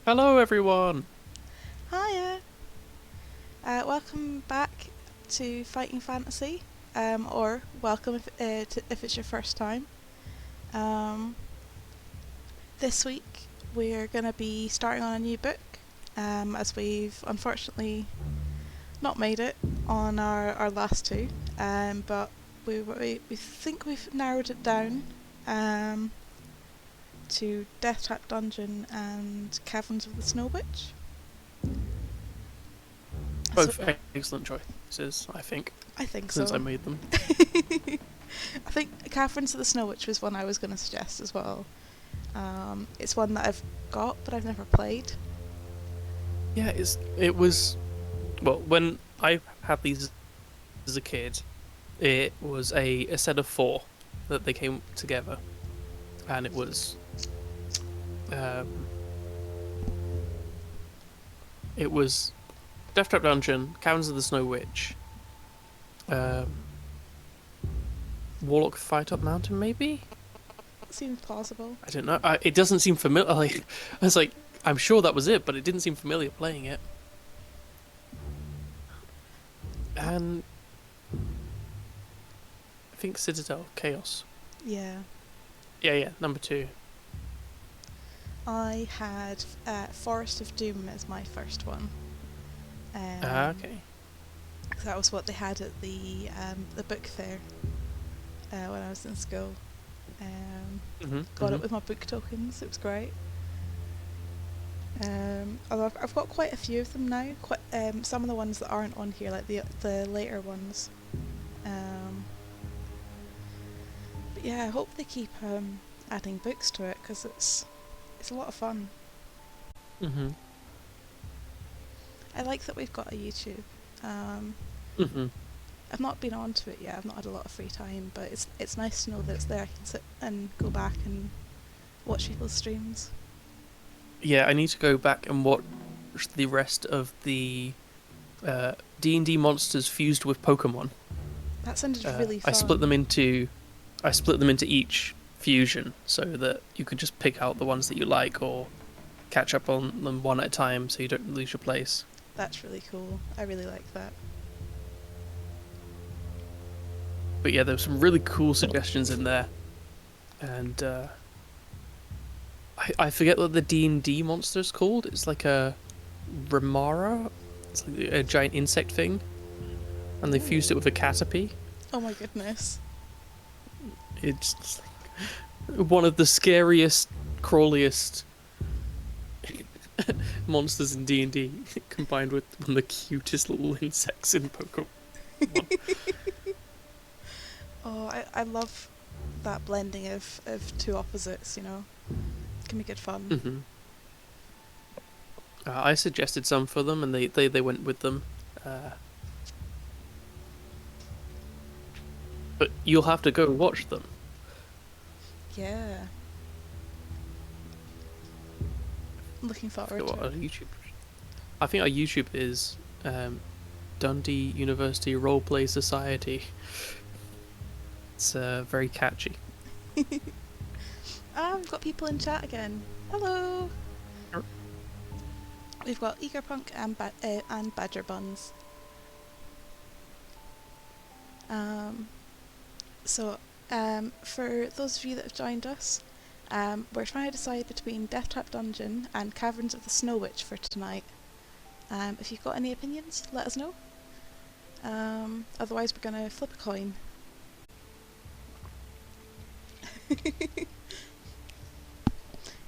Hello, everyone. Hiya! Welcome back to Fighting Fantasy, or welcome if it's your first time. Um, this week we're going to be starting on a new book, as we've unfortunately not made it on our last two, but we think we've narrowed it down um, to Death Trap Dungeon and Caverns of the Snow Witch. So Both excellent choices, I think, I think since I so. made them. I think Caverns of the Snow Witch was one I was going to suggest as well. It's one that I've got, but I've never played. Yeah, it was well when I had these as a kid. It was a set of four that they came together, and um, it was Death Trap Dungeon, Caverns of the Snow Witch, um, Warlock Fight Up Mountain, maybe. Seems plausible. I don't know. It doesn't seem familiar. Like I was like, I'm sure that was it, but it didn't seem familiar playing it. Uh, And I think Citadel Chaos. yeah, Yeah, number two. I had Forest of Doom as my first one. Okay. That was what they had at the book fair when I was in school. Um, got it with my book tokens. It was great. Although I've got quite a few of them now. Quite some of the ones that aren't on here, like the later ones. Um, but yeah, I hope they keep adding books to it because it's a lot of fun. Mm-hmm. I like that we've got a YouTube. Um, Mm-hmm. I've not been onto it yet. I've not had a lot of free time, but it's nice to know that it's there. I can sit and go back and watch people's streams. Yeah, I need to go back and watch the rest of the D&D monsters fused with Pokemon. That sounded really I split them fun. into each fusion so that you can just pick out the ones that you like or catch up on them one at a time so you don't lose your place. That's really cool. I really like that. But yeah, there were some really cool suggestions in there, and I forget what the D&D monster is called. It's like a Remara. It's like a giant insect thing, and they fused it with a Caterpie. Oh my goodness. It's one of the scariest, crawliest monsters in D&D, combined with one of the cutest little insects in Pokemon. Oh, I love that blending of two opposites, you know. It can be good fun. Mm-hmm. I suggested some for them, and they went with them. Uh, but you'll have to go watch them. Yeah. I'm looking I forward forgot to what our it. YouTube. I think our YouTube is Dundee University Roleplay Society. It's very catchy. Ah, we've got people in chat again. Hello! Sure. We've got Eagerpunk and Badger Buns. Um, for those of you that have joined us, we're trying to decide between Death Trap Dungeon and Caverns of the Snow Witch for tonight. If you've got any opinions, let us know. Otherwise, we're going to flip a coin.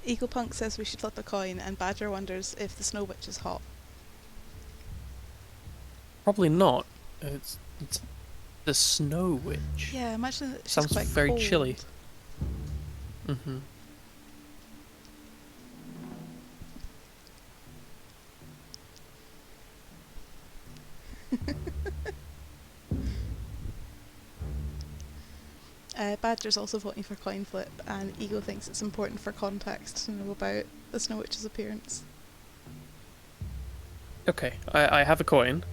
Eagle Punk says we should flip a coin, and Badger wonders if the Snow Witch is hot. Probably not. It's the Snow Witch. Yeah, imagine that she's Sounds quite very cold. chilly. Mm-hmm. Badger's also voting for coin flip, and Eagle thinks it's important for context to know about the Snow Witch's appearance. Okay, I have a coin.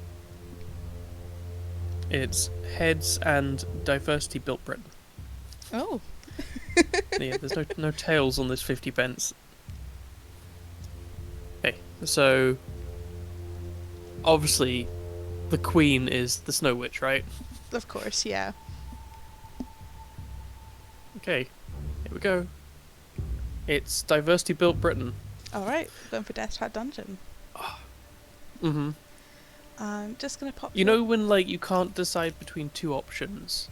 It's heads and diversity built Britain. Oh, Yeah, there's no tails on this 50 pence. So obviously the queen is the Snow Witch, right? Of course, yeah. Okay, here we go. It's diversity built Britain. Alright, we're going for Death Trap Dungeon. Mm-hmm. I'm just going to pop You you up. know when like you can't decide between two options,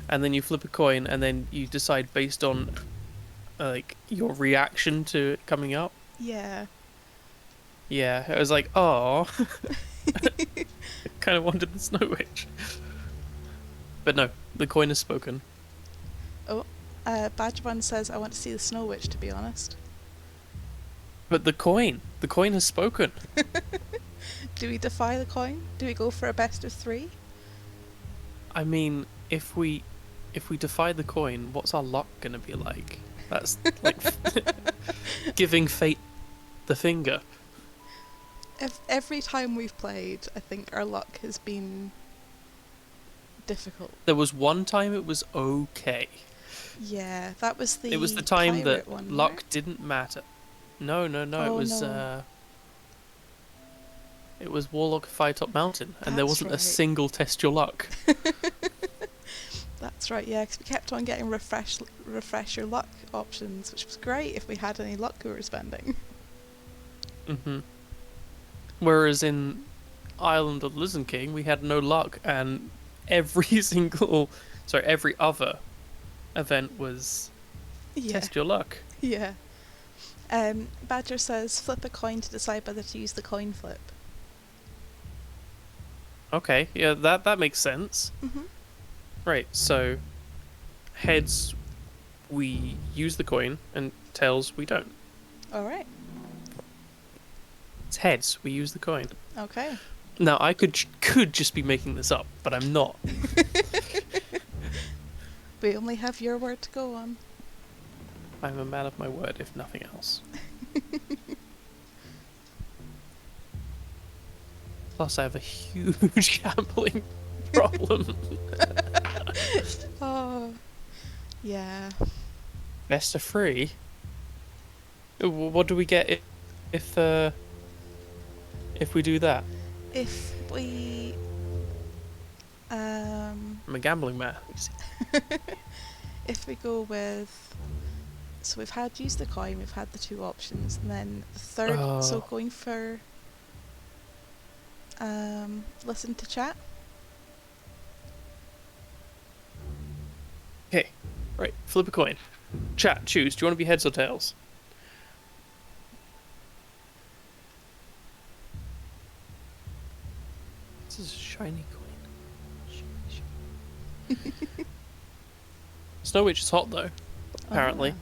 and then you flip a coin, and then you decide based on like your reaction to it coming up. Yeah. Yeah, I was like, oh, I kind of wanted the Snow Witch, but no, the coin has spoken. Oh, Badger Bun says, I want to see the Snow Witch, to be honest. But the coin has spoken. Do we defy the coin? Do we go for a best of 3? I mean, if we defy the coin, what's our luck gonna be like? That's like giving fate the finger. Every time we've played, I think our luck has been difficult. There was one time it was okay. Yeah, that was It was the the time pirate that one, luck right? didn't matter. No, no, no. Oh no, It was Warlock of Firetop Mountain, and there that's wasn't a right. single test your luck. That's right, yeah, because we kept on getting refresh your luck options, which was great if we had any luck we were spending. Hmm. Whereas in Island of the Lizard King, we had no luck, and every every other event was Yeah, test your luck. yeah. Badger says, flip a coin to decide whether to use the coin flip. Okay, yeah, that makes sense. Mm-hmm. Right, so heads we use the coin, and tails we don't. Alright, It's heads we use the coin. okay. Now I could just be making this up, but I'm not. We only have your word to go on. I'm a man of my word, if nothing else. Plus, I have a huge gambling problem. Oh, yeah. Best of 3. What do we get if we do that? If we... I'm a gambling man. if we go with... So we've had use the coin, we've had the 2 options, and then the third, so Oh. going for listen to chat. Okay, right. Flip a coin. Chat, choose. Do you want to be heads or tails? This is a shiny coin. Shiny. Snow Witch is hot though. Apparently. Ah.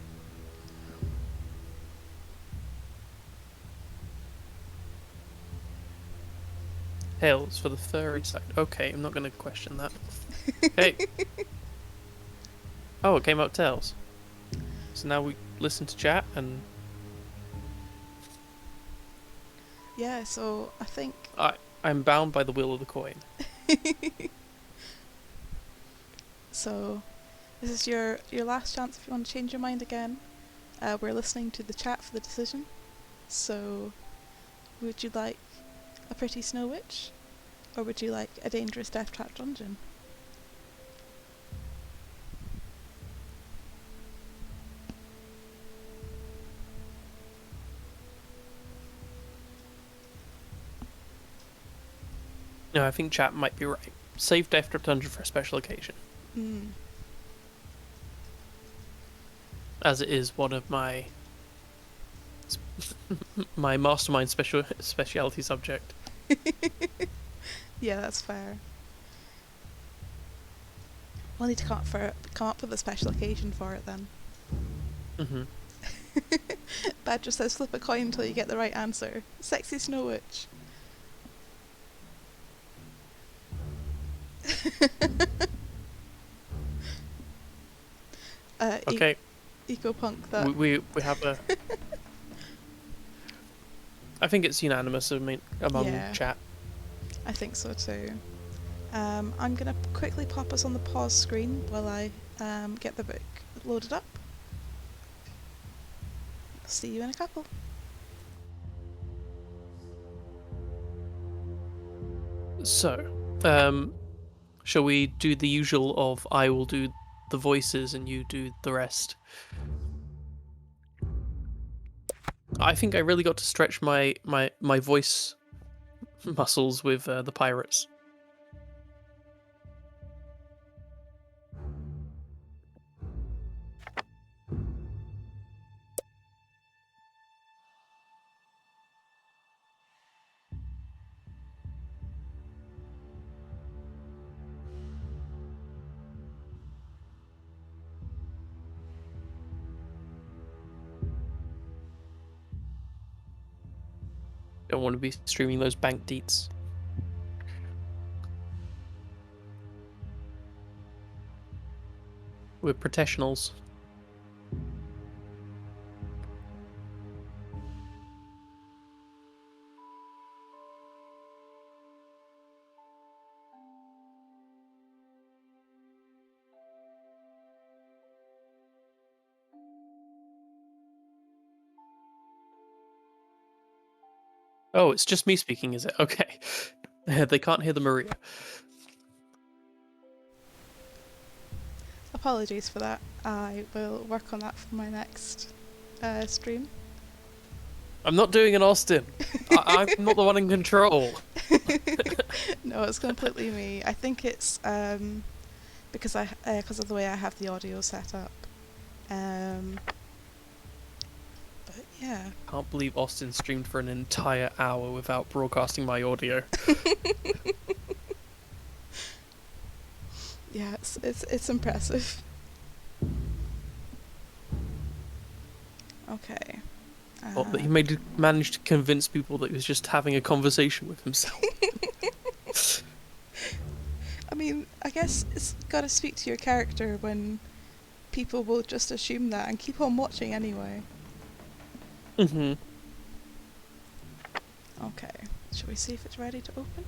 Tails for the furry side. Okay, I'm not going to question that. Okay. Oh, it came out tails. So now we listen to chat and Yeah, so I think I'm bound by the will of the coin. so. This is your last chance if you want to change your mind again. We're listening to the chat for the decision. So, would you like a pretty Snow Witch, or would you like a dangerous Death Trap Dungeon? No, I think chat might be right. Save Death Trap Dungeon for a special occasion. Hmm. As it is one of my my mastermind specialty subject. Yeah, that's fair. We'll need to come up with a special occasion for it then. Mm-hmm. Badger says flip a coin until you get the right answer. Sexy Snow Witch. Okay, Eco Punk that. we have a. I think it's unanimous among Yeah. chat. I think so too. I'm gonna quickly pop us on the pause screen while I get the book loaded up. See you in a couple. So, um, shall we do the usual of I will do the voices and you do the rest? I think I really got to stretch my voice muscles with the pirates. Don't want to be streaming those bank deets. We're professionals. Oh, it's just me speaking, is it? Okay. They can't hear the Maria. Apologies for that. I will work on that for my next stream. I'm not doing an Austin. I'm not the one in control. No, it's completely me. I think it's because of the way I have the audio set up. But yeah. Can't believe Austin streamed for an entire hour without broadcasting my audio. Yeah, it's impressive. Okay. Well, but he managed to convince people that he was just having a conversation with himself. I mean, I guess it's got to speak to your character when people will just assume that and keep on watching anyway. Mm-hmm. Okay. Shall we see if it's ready to open?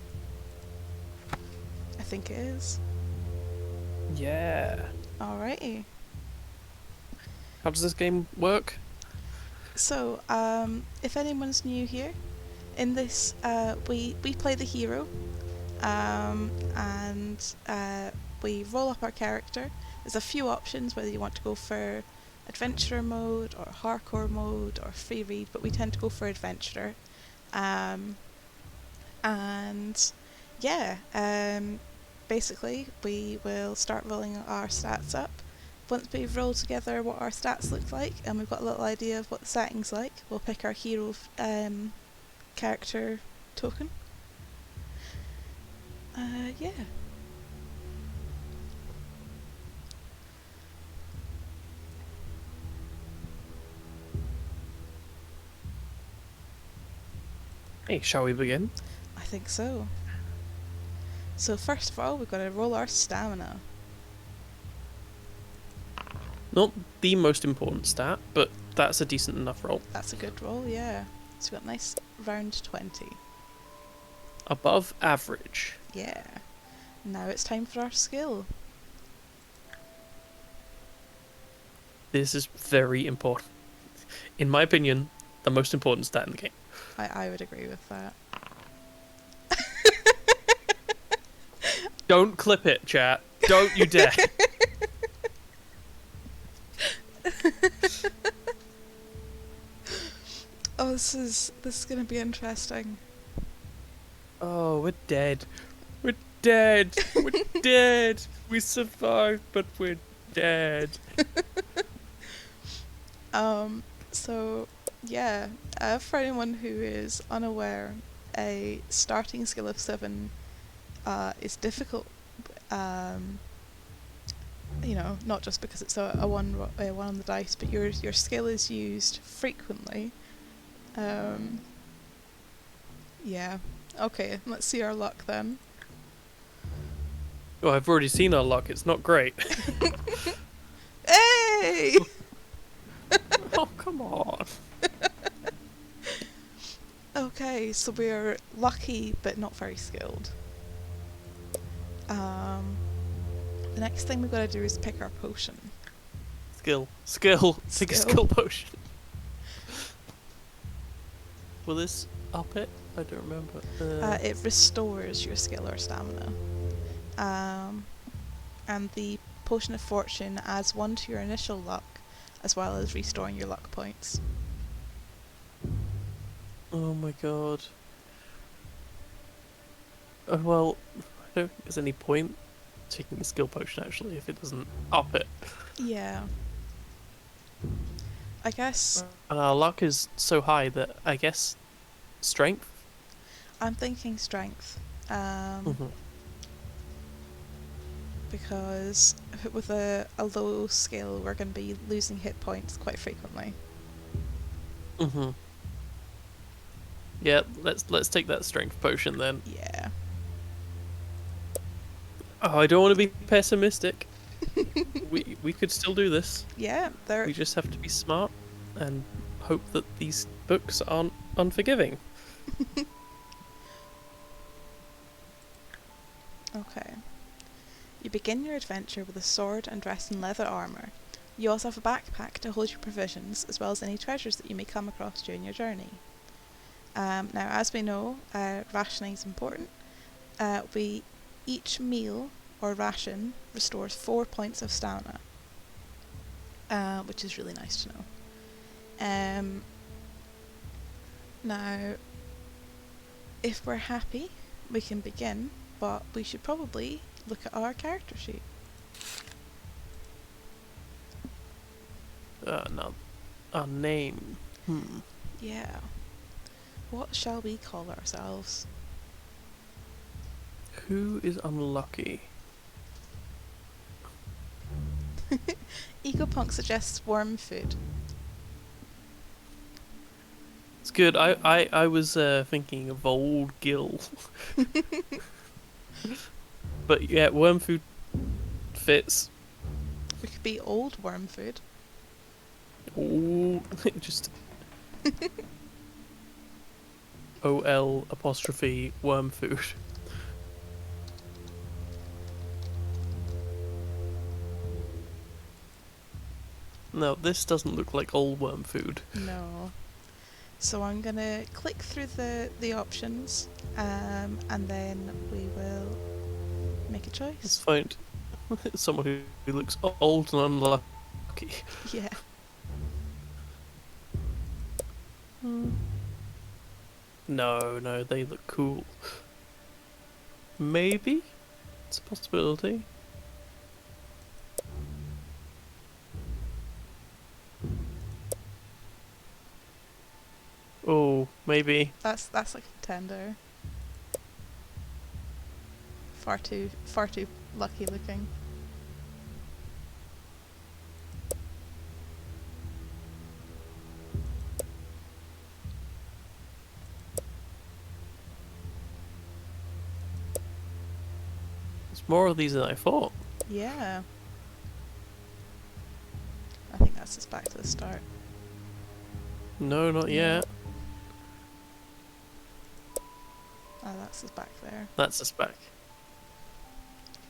I think it is. Yeah. Alrighty. How does this game work? So, if anyone's new here, in this, we play the hero, and we roll up our character. There's a few options whether you want to go for adventurer mode or hardcore mode or free read, but we tend to go for adventurer. And yeah, basically we will start rolling our stats up. Once we've rolled together what our stats look like and we've got a little idea of what the setting's like, we'll pick our hero character token. Yeah. Hey, shall we begin? I think so. So first of all, we've got to roll our stamina. Not the most important stat, but that's a decent enough roll. That's a good roll, yeah. So we've got a nice round 20. Above average. Yeah. Now it's time for our skill. This is very important. In my opinion, the most important stat in the game. I would agree with that. Don't clip it, chat. Don't you dare. Oh, this is gonna be interesting. Oh, we're dead. We're dead. We're dead. We survived, but we're dead. So yeah, for anyone who is unaware, a starting skill of 7 is difficult. You know, not just because it's a one on the dice, but your skill is used frequently. Yeah. Okay, let's see our luck then. Oh, I've already seen our luck. It's not great. Hey! Oh, come on. Okay, so we're lucky but not very skilled. The next thing we've got to do is pick our potion. Skill. Take a skill potion. Will this up it? I don't remember. It restores your skill or stamina. Um, and the Potion of Fortune adds 1 to your initial luck, as well as restoring your luck points. Oh my god. Well, I don't think there's any point taking the skill potion actually if it doesn't up it. Yeah. I guess And our luck is so high that I guess strength. I'm thinking strength. Mm-hmm. Because with a low skill, we're going to be losing hit points quite frequently. Mm-hmm. Yeah, let's take that strength potion then. Yeah. Oh, I don't want to be pessimistic. We could still do this. Yeah, there. We just have to be smart and hope that these books aren't unforgiving. Okay. You begin your adventure with a sword and dressed in leather armour. You also have a backpack to hold your provisions, as well as any treasures that you may come across during your journey. Now, as we know, rationing is important. Each meal or ration restores 4 points of stamina, which is really nice to know. Now, if we're happy, we can begin, but we should probably look at our character sheet. No, our name. Yeah. What shall we call ourselves? Who is unlucky? Egopunk suggests Wormfood. It's good. I was thinking of old Gil. But yeah, Wormfood fits. We could be old Wormfood. Ooh, just OL apostrophe Wormfood. No, this doesn't look like old Wormfood. No. So I'm gonna click through the options, and then we will make a Let's choice. find someone who looks old and unlucky. Yeah. No, they look cool. Maybe? It's a possibility. Oh, maybe. That's like a contender. Far too lucky looking. There's more of these than I thought. Yeah. I think that's just back to the start. No, not yet. Oh, that's just back there. That's us back.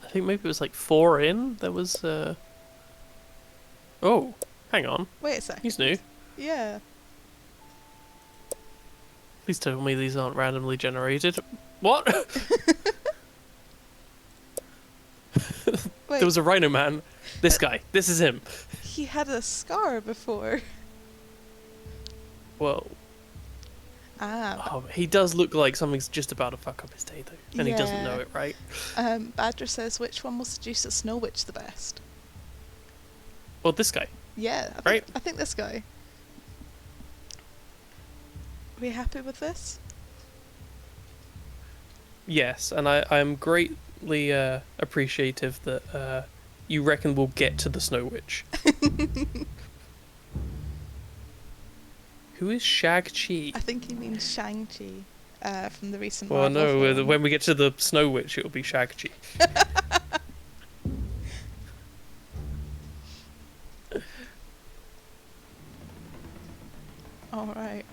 I think maybe it was like 4 in. There was Oh, hang on. Wait a second. He's new. Yeah. Please tell me these aren't randomly generated. What? Wait. There was a Rhino Man. This guy. This is him. He had a scar before. Well, Ah. he does look like something's just about to fuck up his day, though. And he doesn't Yeah. know it, right? Badger says, which one will seduce a Snow Witch the best? Well, this guy. Yeah, Right. I think this guy. Are we happy with this? Yes, and I'm greatly appreciative that you reckon we'll get to the Snow Witch. Who is Shag-Chi? I think he means Shang-Chi from the recent Well, Marvel no, film. when we get to the Snow Witch, it'll be Shag-Chi. Alright.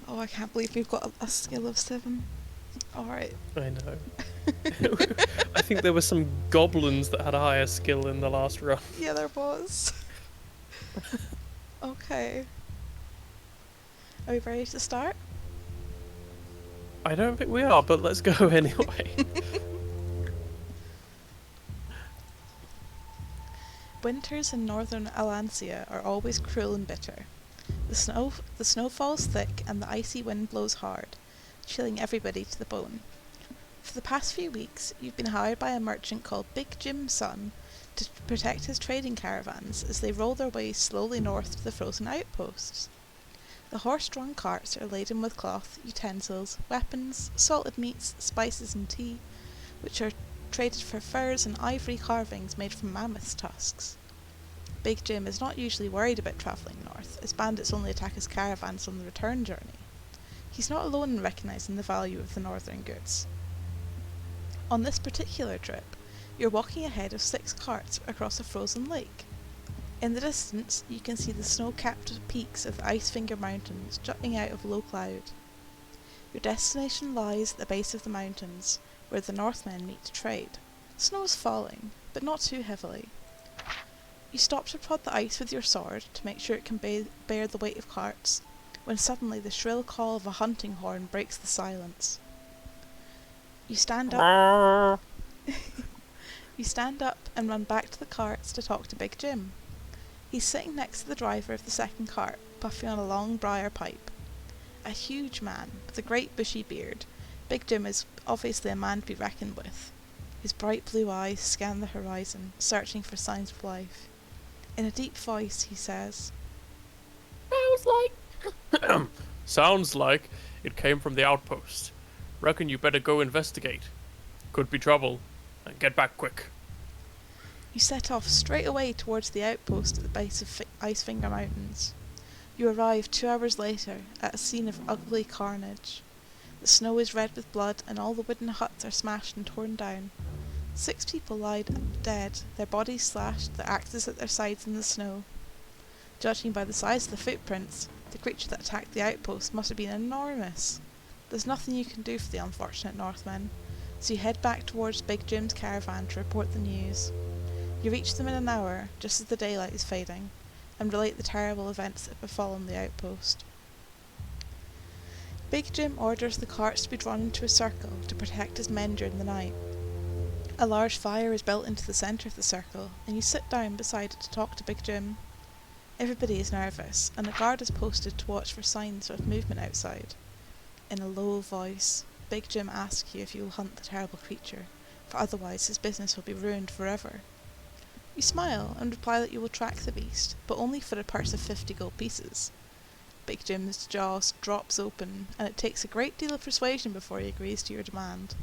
Oh, I can't believe we've got a skill of 7. Alright. I know. I think there were some goblins that had a higher skill in the last run. Yeah, there was. Okay. Are we ready to start? I don't think we are, but let's go anyway. Winters in northern Alancia are always cruel and bitter. The snow falls thick and the icy wind blows hard, chilling everybody to the bone. For the past few weeks, you've been hired by a merchant called Big Jim's son to protect his trading caravans as they roll their way slowly north to the frozen outposts. The horse-drawn carts are laden with cloth, utensils, weapons, salted meats, spices and tea, which are traded for furs and ivory carvings made from mammoth's tusks. Big Jim is not usually worried about travelling north, as bandits only attack his caravans on the return journey. He's not alone in recognising the value of the northern goods. On this particular trip, you're walking ahead of 6 carts across a frozen lake. In the distance, you can see the snow-capped peaks of the Icefinger Mountains jutting out of low cloud. Your destination lies at the base of the mountains, where the Northmen meet to trade. Snow is falling, but not too heavily. You stop to prod the ice with your sword to make sure it can bear the weight of carts, when suddenly the shrill call of a hunting horn breaks the silence. You stand up and run back to the carts to talk to Big Jim. He's sitting next to the driver of the second cart, puffing on a long briar pipe. A huge man, with a great bushy beard, Big Jim is obviously a man to be reckoned with. His bright blue eyes scan the horizon, searching for signs of life. In a deep voice, he says, Sounds like it came from the outpost. Reckon you better go investigate. Could be trouble. And get back quick. You set off straight away towards the outpost at the base of Icefinger Mountains. You arrive 2 hours later at a scene of ugly carnage. The snow is red with blood and all the wooden huts are smashed and torn down. 6 people lie dead, their bodies slashed, their axes at their sides in the snow. Judging by the size of the footprints, the creature that attacked the outpost must have been enormous. There's nothing you can do for the unfortunate Northmen, so you head back towards Big Jim's caravan to report the news. You reach them in an hour, just as the daylight is fading, and relate the terrible events that have befallen the outpost. Big Jim orders the carts to be drawn into a circle to protect his men during the night. A large fire is built into the centre of the circle, and you sit down beside it to talk to Big Jim. Everybody is nervous, and a guard is posted to watch for signs of movement outside. In a low voice, Big Jim asks you if you will hunt the terrible creature, for otherwise his business will be ruined forever. You smile and reply that you will track the beast, but only for a purse of 50 gold pieces. Big Jim's jaw drops open, and it takes a great deal of persuasion before he agrees to your demand.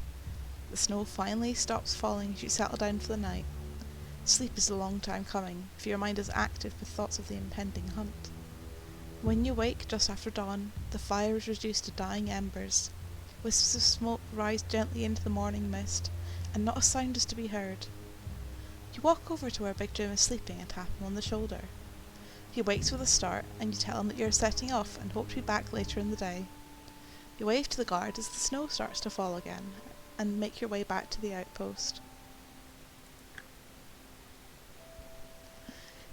The snow finally stops falling as you settle down for the night. Sleep is a long time coming, for your mind is active with thoughts of the impending hunt. When you wake just after dawn, the fire is reduced to dying embers. Wisps of smoke rise gently into the morning mist, and not a sound is to be heard. You walk over to where Big Jim is sleeping and tap him on the shoulder. He wakes with a start, and you tell him that you are setting off and hope to be back later in the day. You wave to the guard as the snow starts to fall again, and make your way back to the outpost.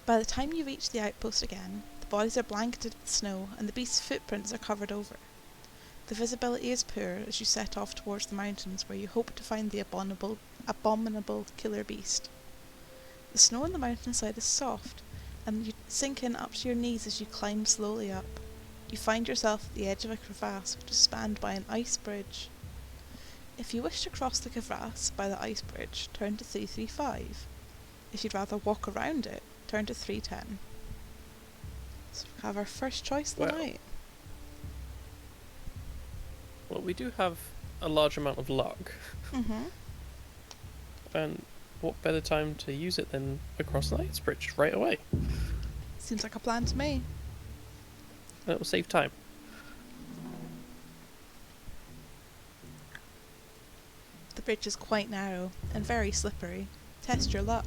By the time you reach the outpost again, the bodies are blanketed with snow and the beast's footprints are covered over. The visibility is poor as you set off towards the mountains where you hope to find the abominable killer beast. The snow on the mountainside is soft, and you sink in up to your knees as you climb slowly up. You find yourself at the edge of a crevasse which is spanned by an ice bridge. If you wish to cross the crevasse by the ice bridge, turn to 335. If you'd rather walk around it, turn to 310. So we have our first choice of the night. Well, we do have a large amount of luck. Mm-hmm. And what better time to use it than across the ice bridge right away? Seems like a plan to me. And it will save time. The bridge is quite narrow and very slippery. Test your luck.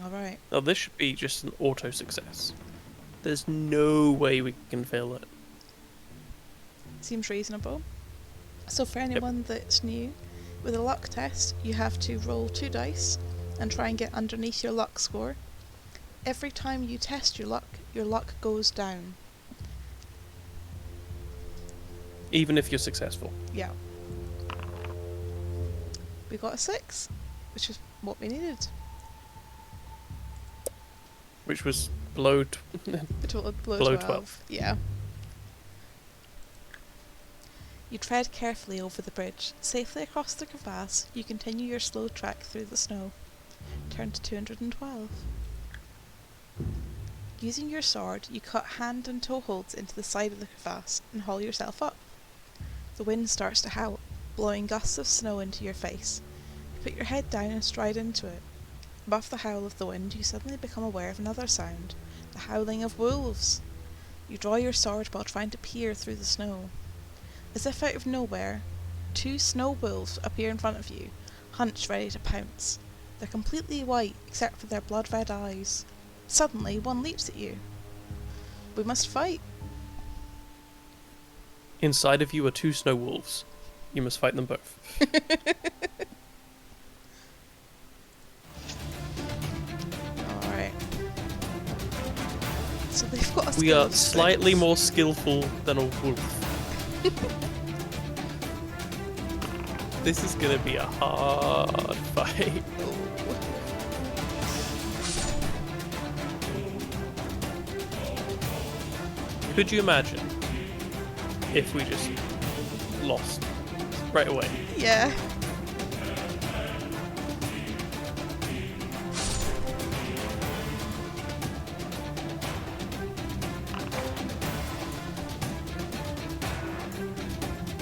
Alright. Now this should be just an auto success. There's no way we can fail it. Seems reasonable. So for anyone that's new, with a luck test, you have to roll 2 dice and try and get underneath your luck score. Every time you test your luck goes down. even if you're successful. Yeah. We got a 6, which is what we needed. Which was below Below below 12. Yeah. You tread carefully over the bridge. Safely across the crevasse, you continue your slow trek through the snow. Turn to 212. Using your sword, you cut hand and toe holds into the side of the crevasse and haul yourself up. The wind starts to howl, blowing gusts of snow into your face. You put your head down and stride into it. Above the howl of the wind, you suddenly become aware of another sound, the howling of wolves. You draw your sword while trying to peer through the snow. As if out of nowhere, 2 snow wolves appear in front of you, hunched ready to pounce. They're completely white except for their blood-red eyes. Suddenly, one leaps at you. We must fight. Inside of you are 2 snow wolves. You must fight them both. Alright. So they've got a We skill are of slightly 6. more skillful than a wolf. This is gonna be a hard fight. Oh. Could you imagine if we just lost right away? Yeah.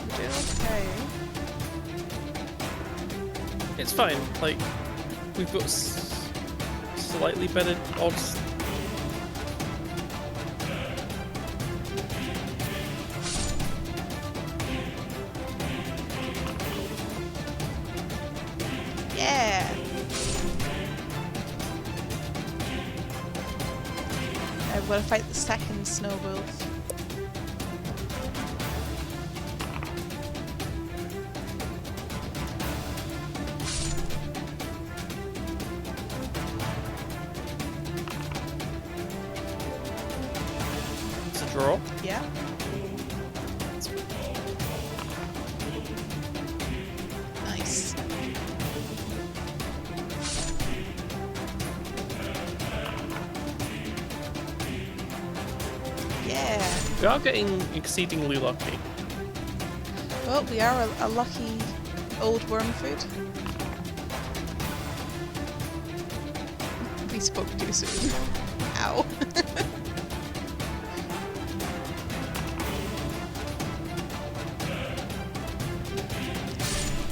We're doing okay. It's fine. Like, we've got slightly better odds. Yeah. We're gonna fight the second snow wolf. It's a draw. Yeah. Nice. Yeah. We are getting exceedingly lucky. Well, we are a lucky old Wormfood. We spoke too soon. Ow.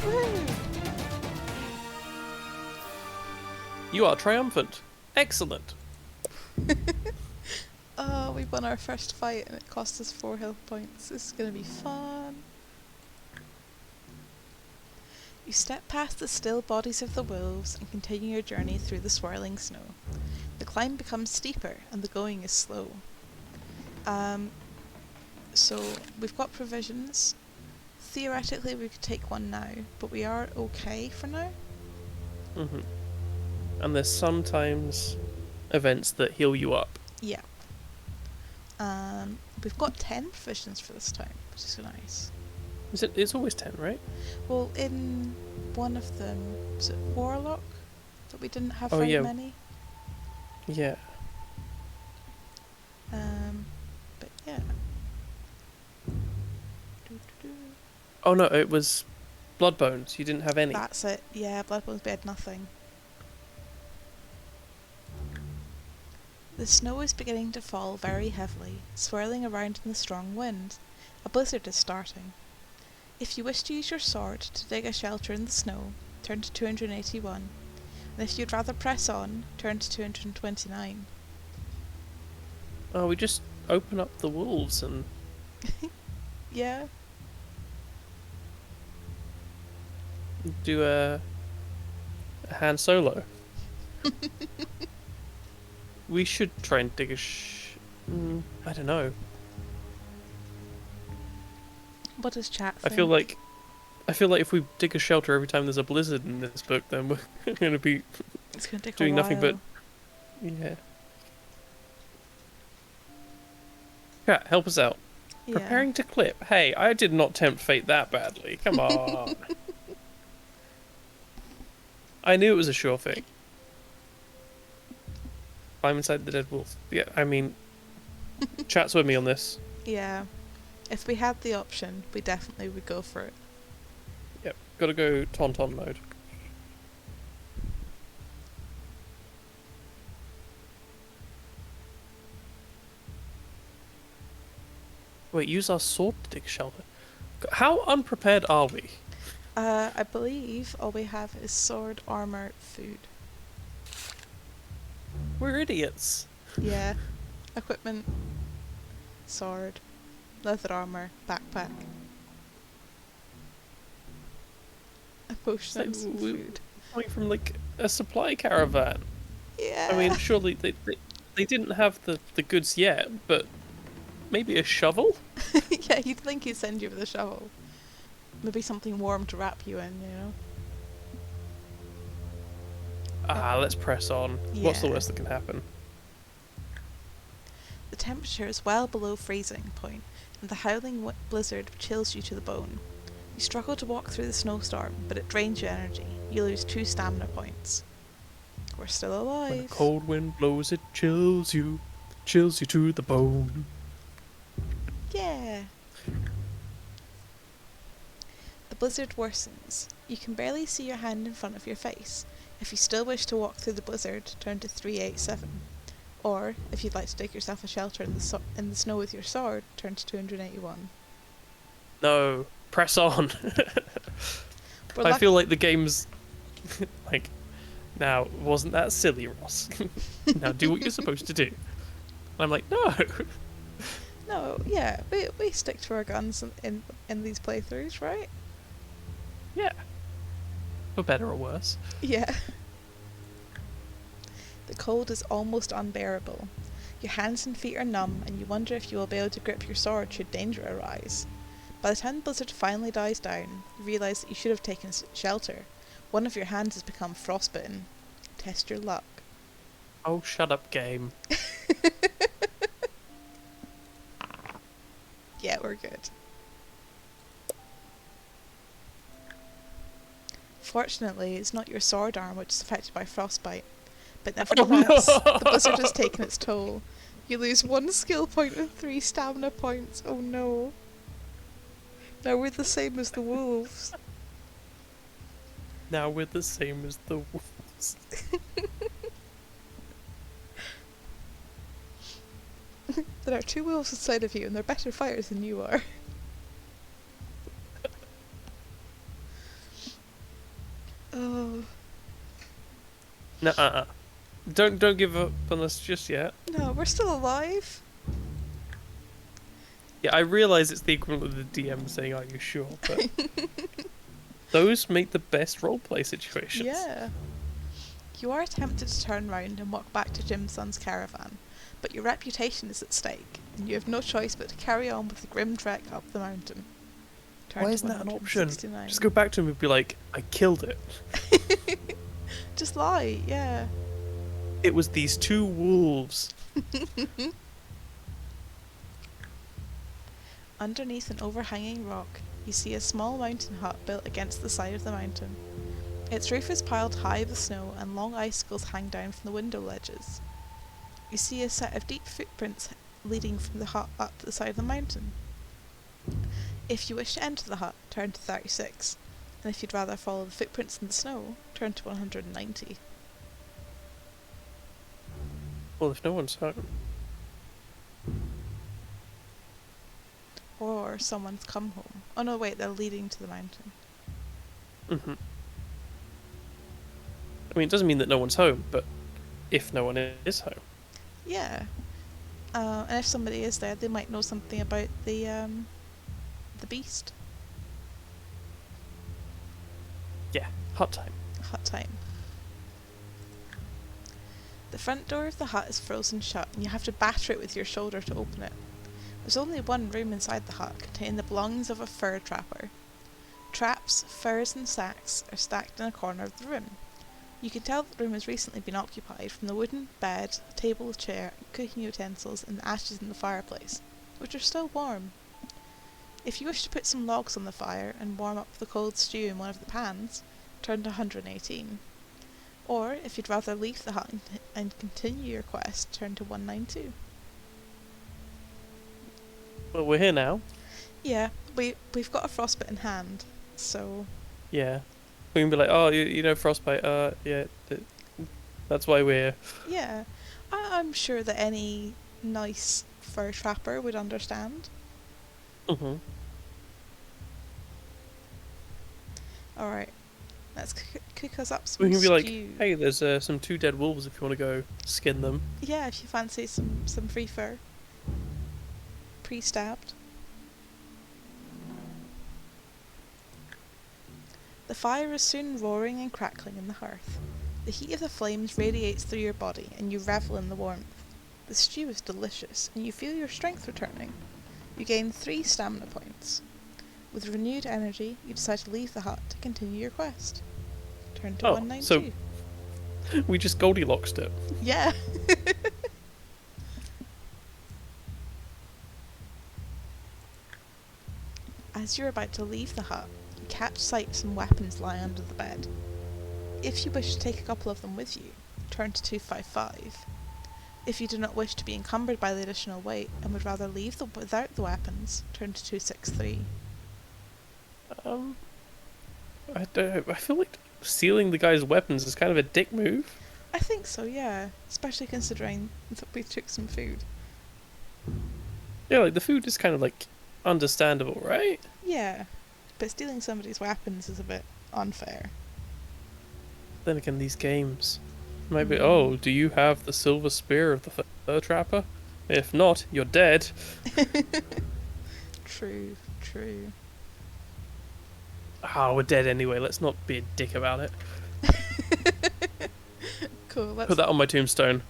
Woo. You are triumphant. Excellent. Oh, we won our first fight and it cost us 4 health points. This is gonna be fun. You step past the still bodies of the wolves and continue your journey through the swirling snow. The climb becomes steeper and the going is slow. So we've got provisions. Theoretically we could take one now, but we are okay for now. Mm-hmm. And there's sometimes events that heal you up. Yeah. We've got 10 provisions for this time, which is nice. It's always 10, right? Well, in one of them, was it Warlock? That we didn't have Oh, very yeah. many. Yeah. But yeah. Doo-doo-doo. Oh no, it was Bloodbones. You didn't have any. That's it. Yeah, Bloodbones, we had nothing. The snow is beginning to fall very heavily, swirling around in the strong wind. A blizzard is starting. If you wish to use your sword to dig a shelter in the snow, turn to 281. And if you'd rather press on, turn to 229. Oh, we just open up the wolves and Yeah. do a Han Solo. We should try and dig a I don't know. What does chat I think? feel like if we dig a shelter every time there's a blizzard in this book, then we're going to be It's gonna take doing a while. nothing but yeah. Cat, help us out. Yeah. Preparing to clip. Hey, I did not tempt fate that badly. Come on. I knew it was a sure thing. I'm inside the dead wolf. Yeah, I mean, chat's with me on this. Yeah. If we had the option, we definitely would go for it. Yep, gotta go Tauntaun mode. Wait, use our sword to dig shelter. How unprepared are we? I believe all we have is sword, armor, food. We're idiots. Yeah. Equipment, sword, leather armor, backpack. It's like Potions and we're food. coming from like a supply caravan. I Yeah. mean, surely they didn't have the goods yet, but maybe a shovel? Yeah, you'd think he'd send you with a shovel. Maybe something warm to wrap you in, you know? Oh, Ah, let's press on. What's the yeah. worst that can happen? The temperature is well below freezing point, and the howling blizzard chills you to the bone. You struggle to walk through the snowstorm, but it drains your energy. You lose 2 stamina points. We're still When a alive. cold wind blows, it chills you to the bone. Yeah. The blizzard worsens. You can barely see your hand in front of your face. If you still wish to walk through the blizzard, turn to 387. Or, if you'd like to dig yourself a shelter in the snow with your sword, turn to 281. No, press on. We're I luck- feel like the game's like, now wasn't that silly, Ross? Now do what you're supposed to do. I'm like, no. No, yeah, we stick to our guns in these playthroughs, right? Yeah, for better or worse. Yeah. The cold is almost unbearable. Your hands and feet are numb, and you wonder if you will be able to grip your sword should danger arise. By the time the blizzard finally dies down, you realise that you should have taken shelter. One of your hands has become frostbitten. Test your luck. Oh, shut up, game. Yeah, we're good. Fortunately, it's not your sword arm which is affected by frostbite. But nevertheless, Oh, the blizzard has taken its toll. You lose 1 skill point and 3 stamina points. Oh no. Now we're the same as the wolves. Now we're the same as the wolves. There are 2 wolves inside of you, and they're better fighters than you are. Oh. Nuh-uh. Don't give up on us just yet. No, we're still alive. Yeah, I realise it's the equivalent of the DM saying, "Are you sure?" But those make the best roleplay situations. Yeah. You are tempted to turn round and walk back to Jim's son's caravan, but your reputation is at stake, and you have no choice but to carry on with the grim trek up the mountain. Turn Why to isn't that an option? 169. Just go back to him and be like, "I killed it. Just lie, yeah. It was these 2 wolves." Underneath an overhanging rock, you see a small mountain hut built against the side of the mountain. Its roof is piled high with snow, and long icicles hang down from the window ledges. You see a set of deep footprints leading from the hut up to the side of the mountain. If you wish to enter the hut, turn to 36, and if you'd rather follow the footprints in the snow, turn to 190. Well, if no one's home. Or someone's come home. Oh no, wait, they're leading to the mountain. Mm-hmm. I mean, it doesn't mean that no one's home, but if no one is home. Yeah. And if somebody is there, they might know something about the beast. Yeah, hot time. Hut time. The front door of the hut is frozen shut, and you have to batter it with your shoulder to open it. There's only one room inside the hut, containing the belongings of a fur trapper. Traps, furs, and sacks are stacked in a corner of the room. You can tell that the room has recently been occupied from the wooden bed, table, chair, cooking utensils, and the ashes in the fireplace, which are still warm. If you wish to put some logs on the fire and warm up the cold stew in one of the pans, turn to 118. Or, if you'd rather leave the hut and continue your quest, turn to 192. Well, we're here now. Yeah, we've got a frostbite in hand, so... Yeah. We can be like, oh, you know, frostbite. Yeah, that's why we're here. Yeah, I'm sure that any nice fur trapper would understand. Mm-hmm. Alright, let's cook us up some We can be stew. like, hey, there's some 2 dead wolves if you want to go skin them. Yeah, if you fancy some free fur. Pre-stabbed. The fire is soon roaring and crackling in the hearth. The heat of the flames radiates through your body, and you revel in the warmth. The stew is delicious, and you feel your strength returning. You gain 3 stamina points. With renewed energy, you decide to leave the hut to continue your quest. Turn to 192. So we just Goldilocksed it. Yeah. As you're about to leave the hut, you catch sight of some weapons lying under the bed. If you wish to take a couple of them with you, turn to 255. If you do not wish to be encumbered by the additional weight and would rather leave them without the weapons, turn to 263. I feel like stealing the guy's weapons is kind of a dick move. I think so, yeah. Especially considering that we took some food. Yeah, like the food is kind of like understandable, right? Yeah. But stealing somebody's weapons is a bit unfair. Then again, these games might be. Oh, do you have the silver spear of the fur trapper? If not, you're dead. True, true. Ah, we're dead anyway. Let's not be a dick about it. Cool. Put that on my tombstone.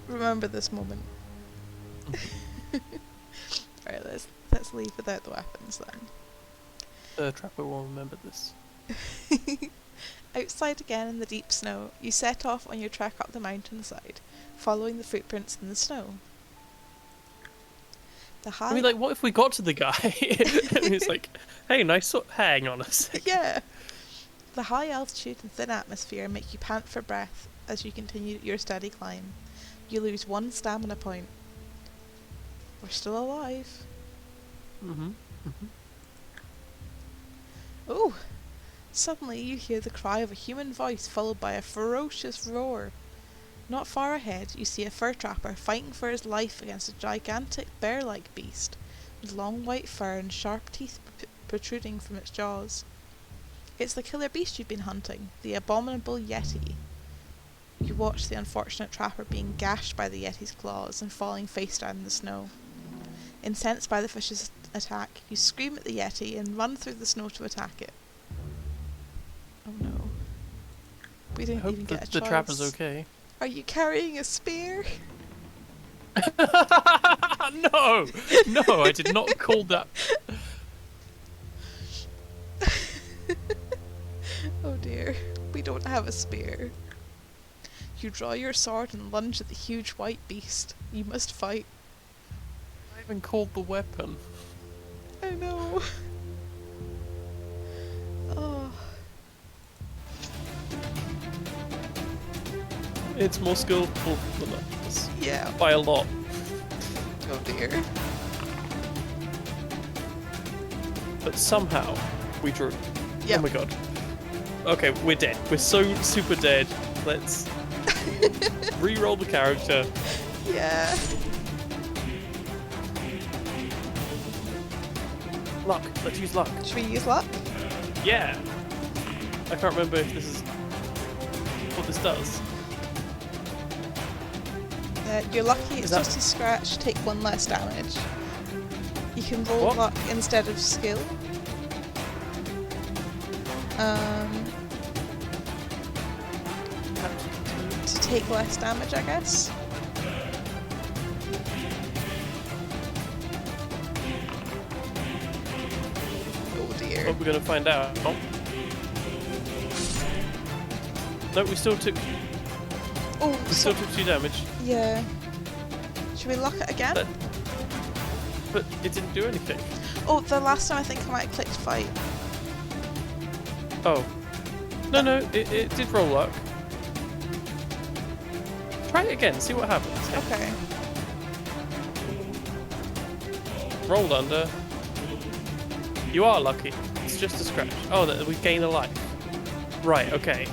Remember this moment. Right, let's leave without the weapons then. Trapper will remember this. Outside again in the deep snow, you set off on your trek up the mountainside, following the footprints in the snow. I mean, like, what if we got to the guy and he's like, "Hey, nice hang on a sec." Yeah. The high altitude and thin atmosphere make you pant for breath as you continue your steady climb. You lose 1 stamina point. We're still alive. Mm-hmm. Oh! Suddenly you hear the cry of a human voice followed by a ferocious roar. Not far ahead, you see a fur trapper fighting for his life against a gigantic bear-like beast, with long white fur and sharp teeth protruding from its jaws. It's the killer beast you've been hunting, the abominable Yeti. You watch the unfortunate trapper being gashed by the Yeti's claws and falling face down in the snow. Incensed by the fish's attack, you scream at the Yeti and run through the snow to attack it. Oh no. We didn't even get a choice. The trapper's okay. Are you carrying a spear? No! No, I did not call that. Oh dear, we don't have a spear. You draw your sword and lunge at the huge white beast. You must fight. I even called the weapon. I know. Oh. It's more skillful than us. Yeah. By a lot. Oh dear. But somehow, we drew. Yep. Oh my god. Okay, we're dead. We're so super dead. Let's re-roll the character. Yeah. Luck. Let's use luck. Should we use luck? Yeah. I can't remember if this is what this does. You're lucky it's that... just a scratch, take 1 less damage. You can roll What? luck instead of skill. To take less damage, I guess. Oh dear. But we're gonna find out. Oh. No, we still took. Oh, We still took 2 damage. yeah. Should we lock it again? but it didn't do anything. Oh, the last time I think I might have clicked fight. Oh. No, it did roll luck. Try it again, see what happens. Okay. Rolled under. You are lucky. It's just a scratch. Oh, we gain a life. Right, okay.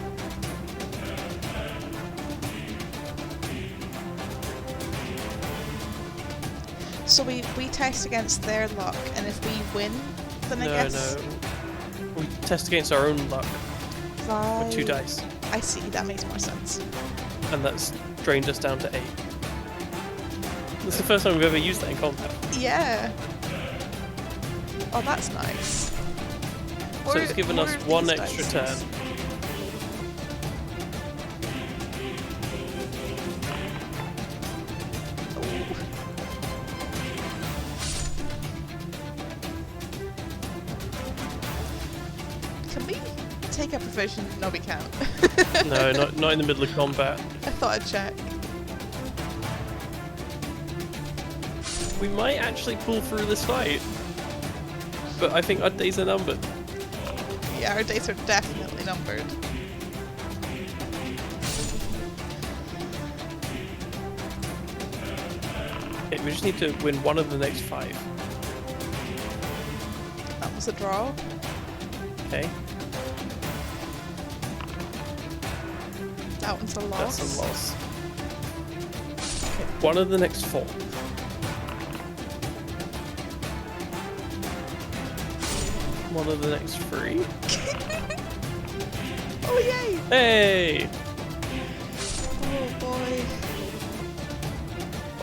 So we test against their luck, and if we win, then I guess... No. We test against our own luck Right. with 2 dice. I see, that makes more sense. And that's drained us down to 8. That's the first time we've ever used that in combat. Yeah. Oh, that's nice. So it's given us 1 extra turn. Can we take a provision? No, we can't. No, not in the middle of combat. I thought I'd check. We might actually pull through this fight. But I think our days are numbered. Yeah, our days are definitely numbered. Okay, we just need to win 1 of the next 5. That was a draw. Okay? That one's a loss. That's a loss. Okay, 1 of the next 4. One of the next 3. Oh, yay! Hey! Oh, boy.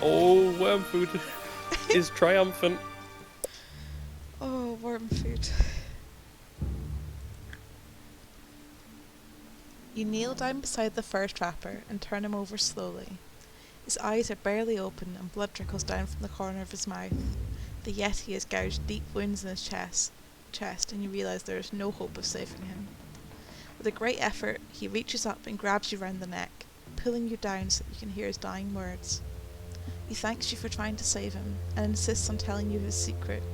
Oh, Wormfood is triumphant. Oh, Wormfood. You kneel down beside the fur trapper and turn him over slowly. His eyes are barely open and blood trickles down from the corner of his mouth. The Yeti has gouged deep wounds in his chest, and you realise there is no hope of saving him. With a great effort, he reaches up and grabs you round the neck, pulling you down so that you can hear his dying words. He thanks you for trying to save him, and insists on telling you his secret.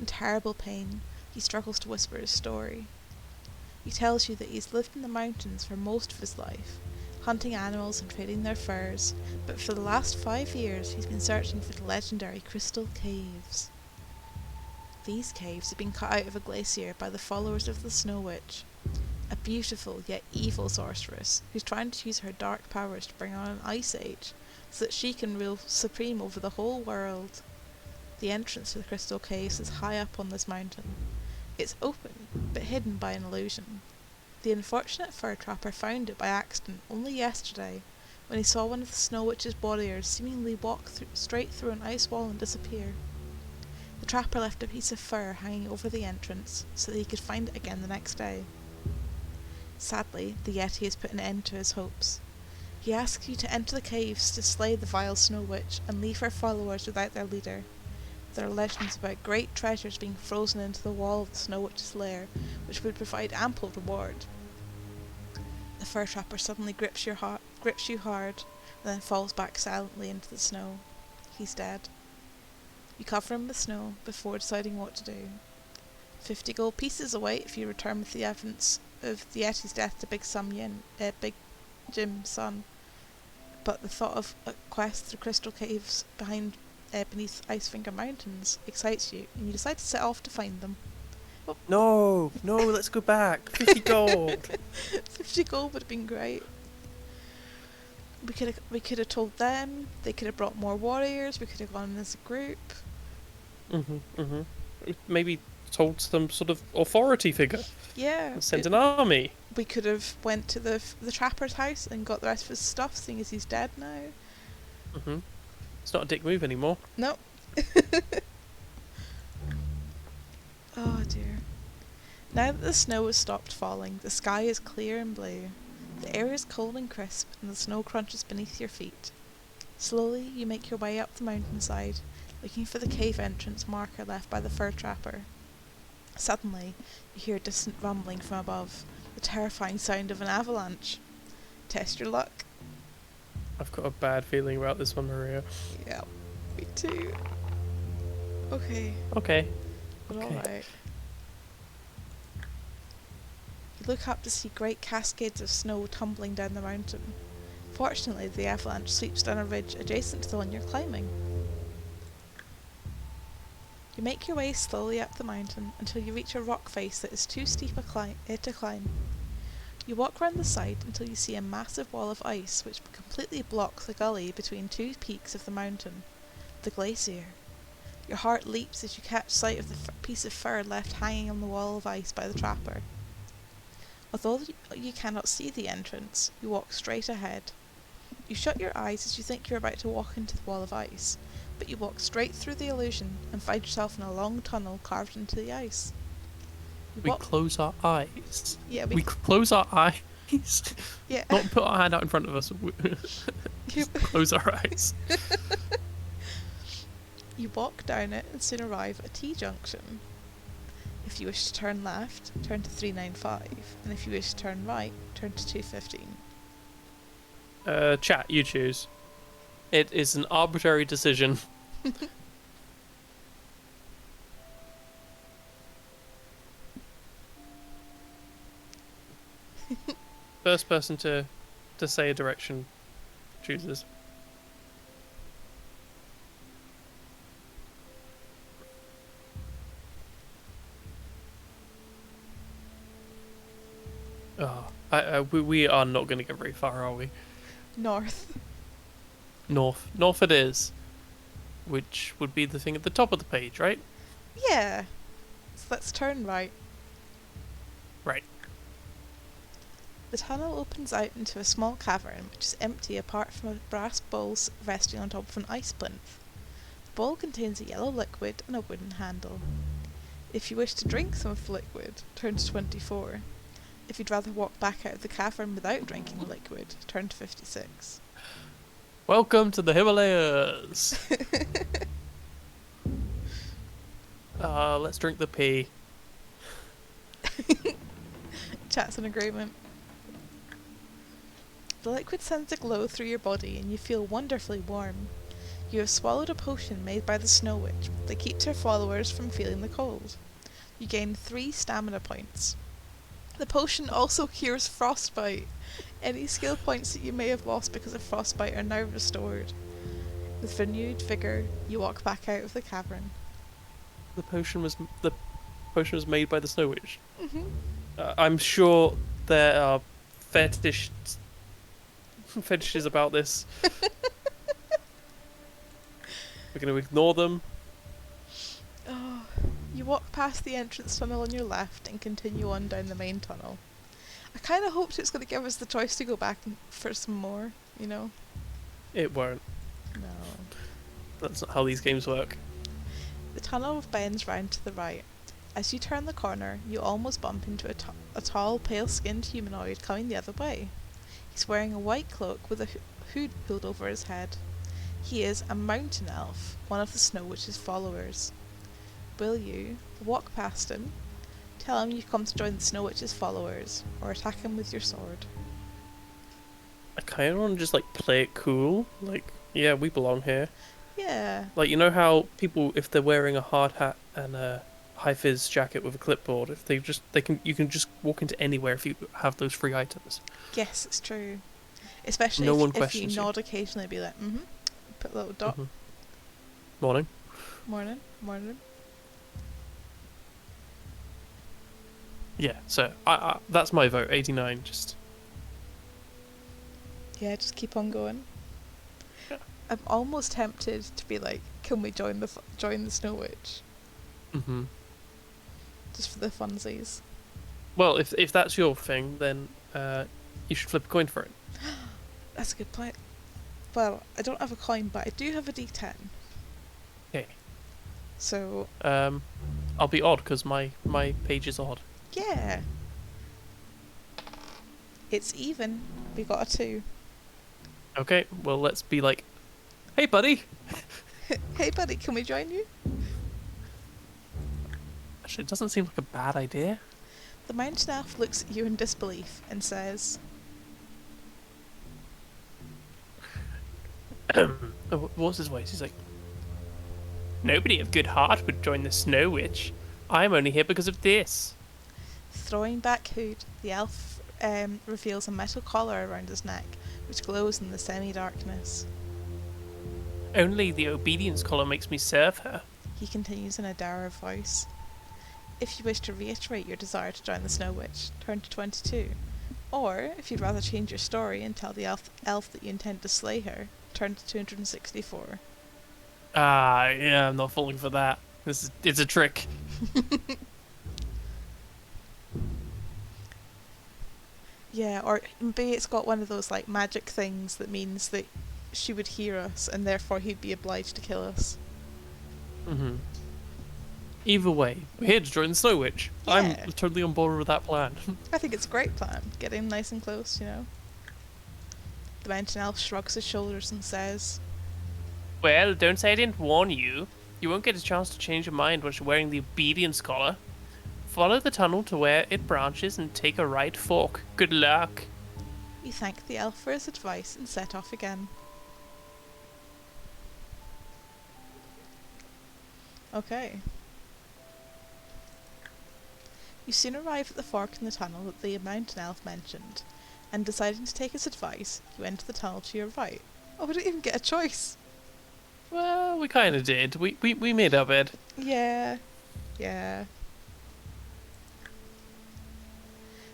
In terrible pain, he struggles to whisper his story. He tells you that he's lived in the mountains for most of his life, hunting animals and trading their furs, but for the last 5 years he's been searching for the legendary Crystal Caves. These caves have been cut out of a glacier by the followers of the Snow Witch, a beautiful yet evil sorceress who's trying to use her dark powers to bring on an ice age so that she can rule supreme over the whole world. The entrance to the Crystal Caves is high up on this mountain. It's open, but hidden by an illusion. The unfortunate fur trapper found it by accident only yesterday, when he saw one of the Snow Witch's warriors seemingly walk straight through an ice wall and disappear. The trapper left a piece of fur hanging over the entrance so that he could find it again the next day. Sadly, the Yeti has put an end to his hopes. He asks you to enter the caves to slay the vile Snow Witch and leave her followers without their leader. There are legends about great treasures being frozen into the wall of the Snow Witch's lair, which would provide ample reward. The fur trapper suddenly grips you hard, and then falls back silently into the snow. He's dead. You cover him with snow before deciding what to do. 50 gold pieces await if you return with the evidence of the Yeti's death to Big Jim's son. But the thought of a quest through crystal caves beneath Icefinger Mountains excites you, and you decide to set off to find them. Oh. No, let's go back. 50 gold. 50 gold would have been great. We could have told them. They could have brought more warriors. We could have gone as a group. Maybe told some sort of authority figure. Yeah. Sent an army. We could have went to the trapper's house and got the rest of his stuff, seeing as he's dead now. It's not a dick move anymore. No. Oh dear. Now that the snow has stopped falling, the sky is clear and blue. The air is cold and crisp, and the snow crunches beneath your feet. Slowly, you make your way up the mountainside, looking for the cave entrance marker left by the fur trapper. Suddenly, you hear a distant rumbling from above, the terrifying sound of an avalanche. Test your luck. I've got a bad feeling about this one, Maria. Yeah, me too. Okay, Okay. but Okay. alright. You look up to see great cascades of snow tumbling down the mountain. Fortunately, the avalanche sweeps down a ridge adjacent to the one you're climbing. You make your way slowly up the mountain until you reach a rock face that is too steep to climb. You walk round the side until you see a massive wall of ice which completely blocks the gully between two peaks of the mountain, the glacier. Your heart leaps as you catch sight of the piece of fur left hanging on the wall of ice by the trapper. Although you cannot see the entrance, you walk straight ahead. You shut your eyes as you think you're about to walk into the wall of ice, but you walk straight through the illusion and find yourself in a long tunnel carved into the ice. You We walk. close our eyes. Yeah, We close our eyes. yeah. Not put our hand out in front of us. you, Just close our eyes. you walk down it and soon arrive at a T-junction. If you wish to turn left, turn to 395, and if you wish to turn right, turn to 215. Chat, you choose. It is an arbitrary decision. First person to say a direction chooses. Oh, we are not going to get very far, are we? North. North. North it is. Which would be the thing at the top of the page, right? Yeah. So let's turn right. Right. The tunnel opens out into a small cavern which is empty apart from a brass bowl resting on top of an ice plinth. The bowl contains a yellow liquid and a wooden handle. If you wish to drink some of the liquid, turn to 24. If you'd rather walk back out of the cavern without drinking the liquid, turn to 56. Welcome to the Himalayas. Let's drink the pee. Chat's in agreement. The liquid sends a glow through your body and you feel wonderfully warm. You have swallowed a potion made by the Snow Witch that keeps her followers from feeling the cold. You gain 3 stamina points. The potion also cures frostbite. Any skill points that you may have lost because of frostbite are now restored. With renewed vigour, you walk back out of the cavern. The potion was made by the Snow Witch. Mm-hmm. I'm sure there are fetishes about this. We're going to ignore them. Oh, you walk past the entrance tunnel on your left and continue on down the main tunnel. I kind of hoped it's going to give us the choice to go back for some more, you know? It won't. No. That's not how these games work. The tunnel bends round to the right. As you turn the corner, you almost bump into a tall, pale-skinned humanoid coming the other way. He's wearing a white cloak with a hood pulled over his head. He is a mountain elf, one of the Snow Witch's followers. Will you walk past him, tell him you've come to join the Snow Witch's followers, or attack him with your sword? I kind of want to just, like, play it cool. Like, yeah, we belong here. Yeah. Like, you know how people, if they're wearing a hard hat and a high-vis jacket with a clipboard, if you can just walk into anywhere if you have those 3 items. Yes, it's true. Especially No one if you questions you. nod occasionally, be like, mm-hmm. Put a little dot. Mhm. Morning. Morning, morning. Yeah, so I that's my vote. 89. Just Yeah, just keep on going. Yeah. I'm almost tempted to be like, can we join the Snow Witch? mhm. Just for the funsies. Well, if that's your thing, then you should flip a coin for it. That's a good point. Well, I don't have a coin, but I do have a D10. Okay. So, I'll be odd because my page is odd. yeah. It's even. We got a 2. Okay, well let's be like, hey buddy. Hey buddy, can we join you? Actually, it doesn't seem like a bad idea. The mountain elf looks at you in disbelief and says, What's his voice? He's like, Nobody of good heart would join the Snow Witch. I'm only here because of this. Throwing back hood, the elf reveals a metal collar around his neck, which glows in the semi-darkness. Only the obedience collar makes me serve her. He continues in a dour voice. If you wish to reiterate your desire to join the Snow Witch, turn to 22. Or, if you'd rather change your story and tell the elf that you intend to slay her, turn to 264. Ah, yeah, I'm not falling for that. It's a trick. Yeah, or maybe it's got one of those like magic things that means that she would hear us and therefore he'd be obliged to kill us. Mm-hmm. Either way, we're here to join the Snow Witch. Yeah. I'm totally on board with that plan. I think it's a great plan. Get him nice and close, you know. The mountain elf shrugs his shoulders and says, Well, don't say I didn't warn you. You won't get a chance to change your mind once you're wearing the obedience collar. Follow the tunnel to where it branches and take a right fork. Good luck. he thanked the elf for his advice and set off again. Okay. You soon arrive at the fork in the tunnel that the mountain elf mentioned, and deciding to take his advice, you enter the tunnel to your right. Oh, we didn't even get a choice! Well, we kind of did. We made our bed. Yeah. Yeah.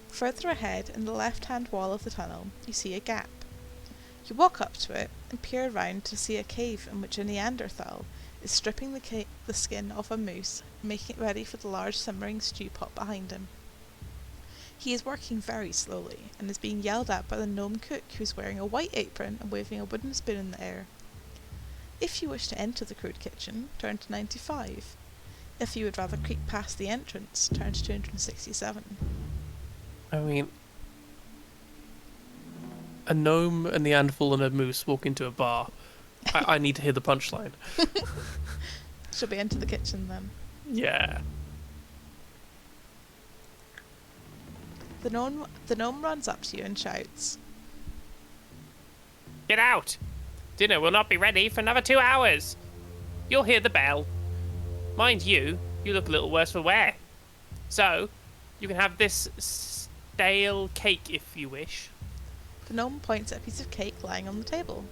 Further ahead, in the left-hand wall of the tunnel, you see a gap. You walk up to it and peer around to see a cave in which a Neanderthal is stripping the skin off a moose, making it ready for the large simmering stew pot behind him. He is working very slowly and is being yelled at by the gnome cook, who is wearing a white apron and waving a wooden spoon in the air. If you wish to enter the crude kitchen, turn to 95. If you would rather creep past the entrance, turn to 267. I mean, a gnome, a Neanderthal, and a moose walk into a bar. I need to hear the punchline. Shall we enter the kitchen then? Yeah. The gnome runs up to you and shouts, Get out! Dinner will not be ready for another 2 hours. You'll hear the bell. Mind you, you look a little worse for wear. So, you can have this stale cake if you wish. The gnome points at a piece of cake lying on the table.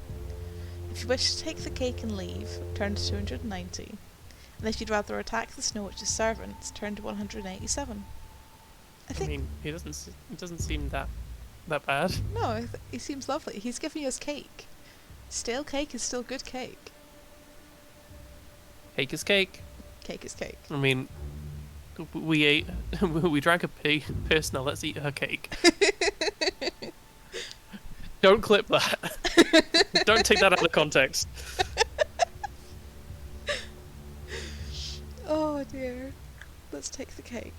If you wish to take the cake and leave, turn to 290. And if you'd rather attack the Snow Witch's servants, turn to 187. I mean, it doesn't seem that bad. No, he seems lovely. He's giving us cake. Stale cake is still good cake. Cake is cake. Cake is cake. I mean, we ate, we drank a piss. Now let's eat her cake. Don't clip that. Don't take that out of context. Oh dear. Let's take the cake.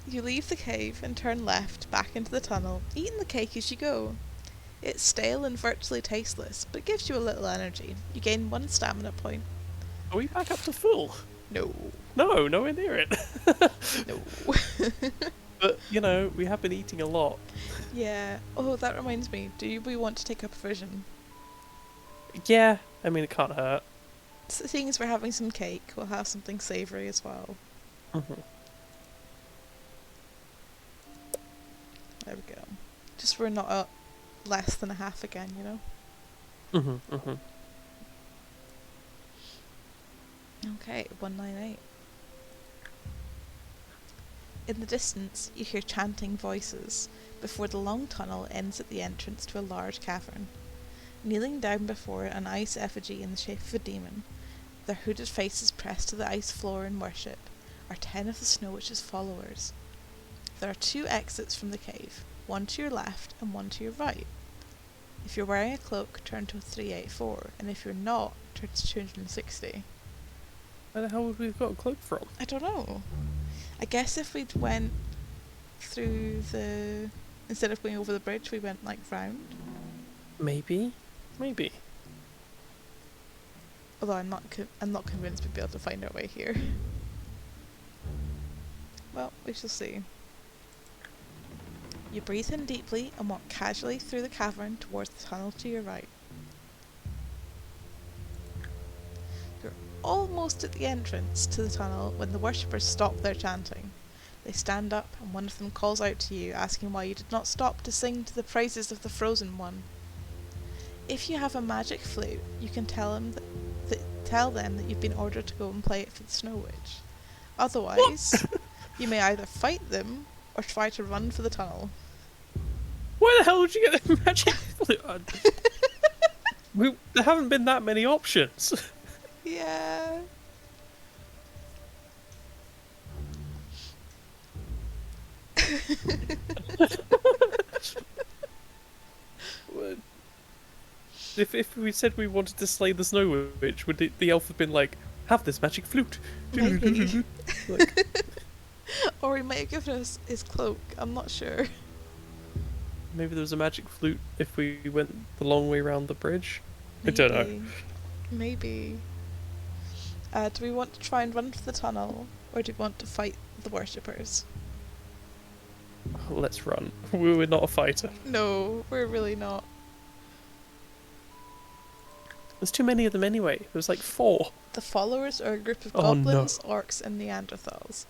You leave the cave and turn left back into the tunnel, eating the cake as you go. It's stale and virtually tasteless, but gives you a little energy. You gain 1 stamina point. Are we back up to full? No. No, nowhere near it. No. But, you know, we have been eating a lot. Yeah. Oh, that reminds me. Do we want to take up a provision? Yeah, I mean, it can't hurt. So seeing as we're having some cake, we'll have something savoury as well. Mm-hmm. There we go. Just we're not at less than a half again, you know? Mm-hmm, mm-hmm. Okay, 198. In the distance, you hear chanting voices before the long tunnel ends at the entrance to a large cavern. Kneeling down before an ice effigy in the shape of a demon, their hooded faces pressed to the ice floor in worship, are 10 of the Snow Witch's followers. There are 2 exits from the cave, one to your left and one to your right. If you're wearing a cloak, turn to 384, and if you're not, turn to 260. Where the hell would we have got a cloak from? I don't know. I guess if we'd went through the... Instead of going over the bridge, we went, like, round. Maybe. Although I'm not convinced we'd be able to find our way here. Well, we shall see. You breathe in deeply and walk casually through the cavern towards the tunnel to your right. almost at the entrance to the tunnel when the worshippers stop their chanting. They stand up, and one of them calls out to you, asking why you did not stop to sing to the praises of the Frozen One. If you have a magic flute, you can tell them that you've been ordered to go and play it for the Snow Witch. Otherwise, you may either fight them or try to run for the tunnel. Where the hell did you get the magic flute? There haven't been that many options. Yeah. If we said we wanted to slay the Snow Witch, would the elf have been like, have this magic flute? Maybe. Like, Or he might have given us his cloak, I'm not sure. maybe there was a magic flute if we went the long way around the bridge? Maybe. I don't know. Maybe. Do we want to try and run for the tunnel, or do we want to fight the worshippers? Let's run. We're not a fighter. No, we're really not. There's too many of them anyway. There's like 4. The followers are a group of Oh, no. goblins, orcs, and Neanderthals.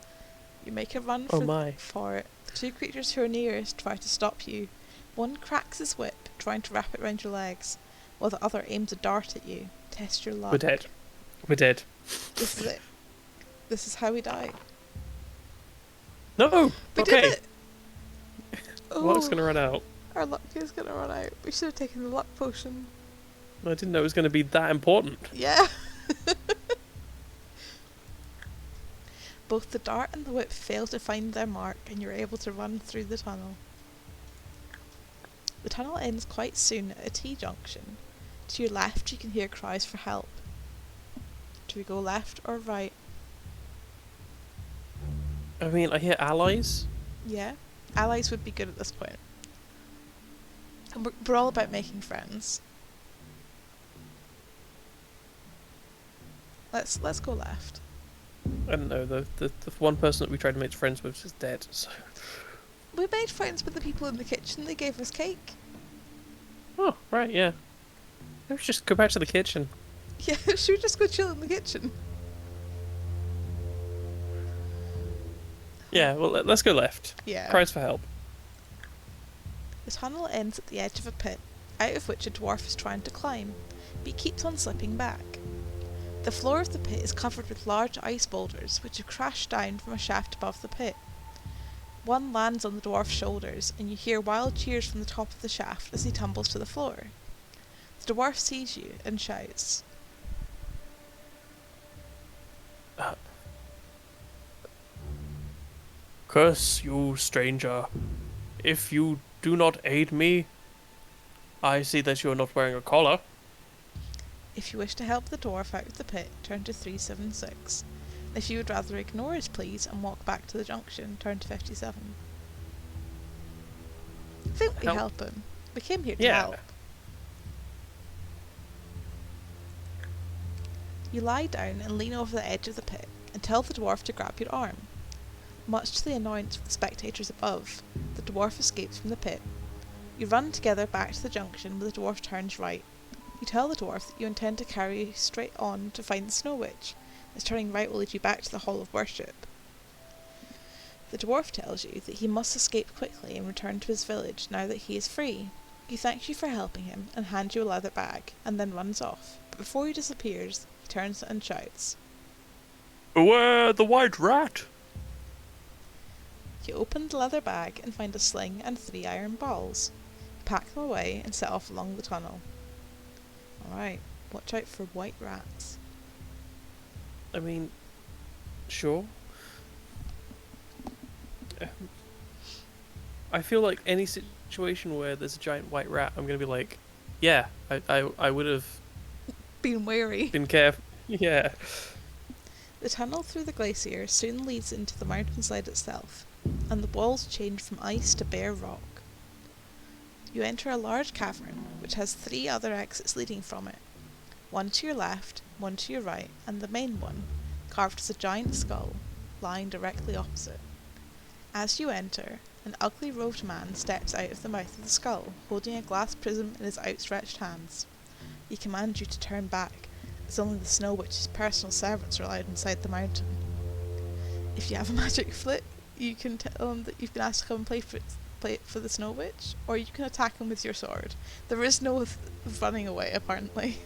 You make a run Oh my. for it. The 2 creatures who are nearest try to stop you. One cracks his whip, trying to wrap it round your legs, while the other aims a dart at you. Test your luck. We're dead. We're dead. This is it. This is how we die. No! We Okay. did it! Luck's gonna run out. Our luck is gonna run out. We should have taken the luck potion. I didn't know it was gonna be that important. Yeah. Both the dart and the whip fail to find their mark, and you're able to run through the tunnel. The tunnel ends quite soon at a T-junction. To your left you can hear cries for help. Do we go left or right? I mean, I hear allies. Yeah, allies would be good at this point. And we're all about making friends. Let's go left. I don't know, the one person that we tried to make friends with is dead, so... We made friends with the people in the kitchen. They gave us cake. Oh, right, yeah. Let's just go back to the kitchen. Yeah, should we just go chill in the kitchen? Yeah, well, let's go left. Yeah. Cries for help. The tunnel ends at the edge of a pit, out of which a dwarf is trying to climb, but he keeps on slipping back. The floor of the pit is covered with large ice boulders, which have crashed down from a shaft above the pit. One lands on the dwarf's shoulders, and you hear wild cheers from the top of the shaft as he tumbles to the floor. The dwarf sees you and shouts. Curse you, stranger. If you do not aid me, I see that you are not wearing a collar. If you wish to help the dwarf out of the pit, turn to 376. If you would rather ignore his pleas and walk back to the junction, turn to 57. I think we help him. We came here to help. You lie down and lean over the edge of the pit and tell the dwarf to grab your arm. Much to the annoyance of the spectators above, the dwarf escapes from the pit. You run together back to the junction where the dwarf turns right. You tell the dwarf that you intend to carry straight on to find the Snow Witch, as turning right will lead you back to the Hall of Worship. The dwarf tells you that he must escape quickly and return to his village now that he is free. He thanks you for helping him and hands you a leather bag, and then runs off, but before he disappears, he turns and shouts, "Beware the white rat!" You open the leather bag and find a sling and 3 iron balls. You pack them away and set off along the tunnel. Alright, watch out for white rats. I mean, sure. I feel like any situation where there's a giant white rat, I'm gonna be like, yeah, I would have Been wary. been careful. Yeah. The tunnel through the glacier soon leads into the mountainside itself, and the walls change from ice to bare rock. You enter a large cavern, which has 3 other exits leading from it. One to your left, one to your right, and the main one, carved as a giant skull, lying directly opposite. As you enter, an ugly robed man steps out of the mouth of the skull, holding a glass prism in his outstretched hands. He commands you to turn back, as only the Snow Witch's personal servants are allowed inside the mountain. If you have a magic flute, you can tell him that you've been asked to come and play it for the Snow Witch, or you can attack him with your sword. There is no running away, apparently.